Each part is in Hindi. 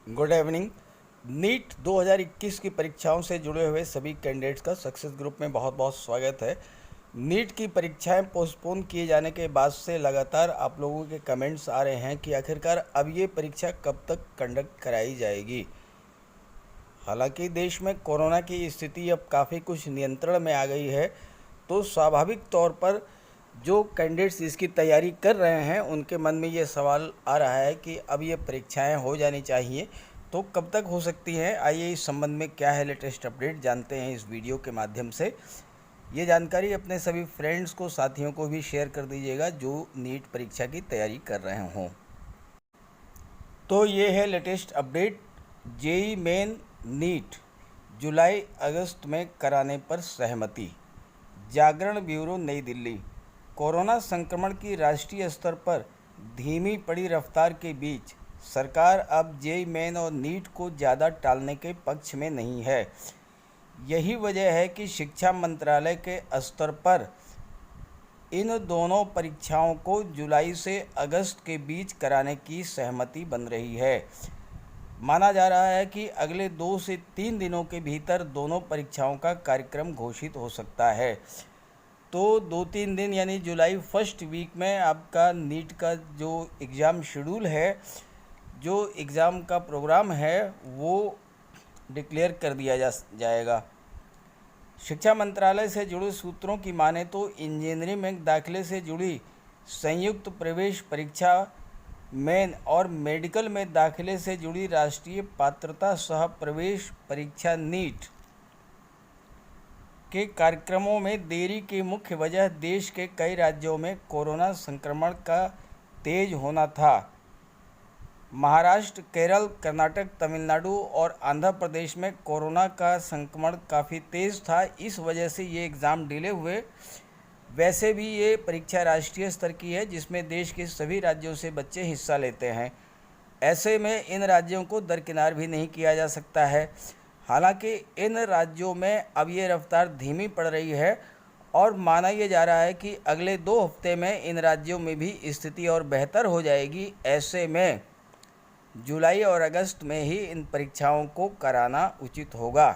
Good evening. नीट 2021 की परीक्षाओं से जुड़े हुए सभी कैंडिडेट्स का सक्सेस ग्रुप में बहुत बहुत स्वागत है। नीट की परीक्षाएं पोस्टपोन किए जाने के बाद से लगातार आप लोगों के कमेंट्स आ रहे हैं कि आखिरकार अब ये परीक्षा कब तक कंडक्ट कराई जाएगी। हालांकि देश में कोरोना की स्थिति अब काफ़ी कुछ नियंत्रण में आ गई है, तो स्वाभाविक तौर पर जो कैंडिडेट्स इसकी तैयारी कर रहे हैं उनके मन में ये सवाल आ रहा है कि अब ये परीक्षाएं हो जानी चाहिए, तो कब तक हो सकती हैं। आइए इस संबंध में क्या है लेटेस्ट अपडेट जानते हैं इस वीडियो के माध्यम से। ये जानकारी अपने सभी फ्रेंड्स को, साथियों को भी शेयर कर दीजिएगा जो नीट परीक्षा की तैयारी कर रहे हों। तो ये है latest update. JEE Main NEET जुलाई अगस्त में कराने पर सहमति। जागरण ब्यूरो, नई दिल्ली। कोरोना संक्रमण की राष्ट्रीय स्तर पर धीमी पड़ी रफ्तार के बीच सरकार अब जेई मेन और नीट को ज़्यादा टालने के पक्ष में नहीं है। यही वजह है कि शिक्षा मंत्रालय के स्तर पर इन दोनों परीक्षाओं को जुलाई से अगस्त के बीच कराने की सहमति बन रही है। माना जा रहा है कि अगले 2 से 3 दिनों के भीतर दोनों परीक्षाओं का कार्यक्रम घोषित हो सकता है। तो 2-3 दिन यानी जुलाई फर्स्ट वीक में आपका नीट का जो एग्ज़ाम शेड्यूल है, जो एग्ज़ाम का प्रोग्राम है, वो डिक्लेयर कर दिया जाएगा। शिक्षा मंत्रालय से जुड़े सूत्रों की माने तो इंजीनियरिंग में दाखिले से जुड़ी संयुक्त प्रवेश परीक्षा मेन और मेडिकल में दाखिले से जुड़ी राष्ट्रीय पात्रता सह प्रवेश परीक्षा नीट के कार्यक्रमों में देरी की मुख्य वजह देश के कई राज्यों में कोरोना संक्रमण का तेज होना था। महाराष्ट्र, केरल, कर्नाटक, तमिलनाडु और आंध्र प्रदेश में कोरोना का संक्रमण काफ़ी तेज़ था, इस वजह से ये एग्ज़ाम डिले हुए। वैसे भी ये परीक्षा राष्ट्रीय स्तर की है जिसमें देश के सभी राज्यों से बच्चे हिस्सा लेते हैं। ऐसे में इन राज्यों को दरकिनार भी नहीं किया जा सकता है। हालांकि इन राज्यों में अब ये रफ्तार धीमी पड़ रही है और माना यह जा रहा है कि अगले 2 हफ्ते में इन राज्यों में भी स्थिति और बेहतर हो जाएगी। ऐसे में जुलाई और अगस्त में ही इन परीक्षाओं को कराना उचित होगा।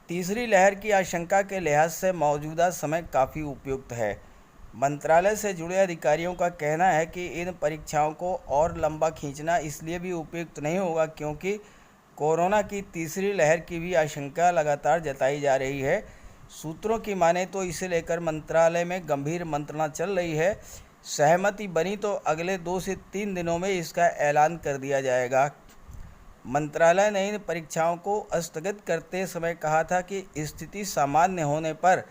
तीसरी लहर की आशंका के लिहाज से मौजूदा समय काफ़ी उपयुक्त है। मंत्रालय से जुड़े अधिकारियों का कहना है कि इन परीक्षाओं को और लंबा खींचना इसलिए भी उपयुक्त नहीं होगा क्योंकि कोरोना की तीसरी लहर की भी आशंका लगातार जताई जा रही है। सूत्रों की माने तो इसे लेकर मंत्रालय में गंभीर मंत्रणा चल रही है। सहमति बनी तो अगले 2 से 3 दिनों में इसका ऐलान कर दिया जाएगा। मंत्रालय ने इन परीक्षाओं को स्थगित करते समय कहा था कि स्थिति सामान्य होने पर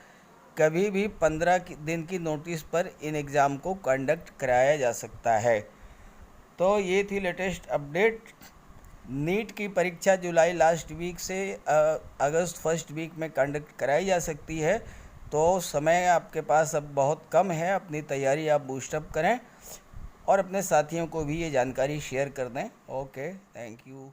कभी भी 15 दिन की नोटिस पर इन एग्ज़ाम को कंडक्ट कराया जा सकता है। तो ये थी लेटेस्ट अपडेट। नीट की परीक्षा जुलाई लास्ट वीक से अगस्त फर्स्ट वीक में कंडक्ट कराई जा सकती है। तो समय आपके पास अब बहुत कम है, अपनी तैयारी आप बूस्टअप करें और अपने साथियों को भी ये जानकारी शेयर कर दें। Okay, thank you.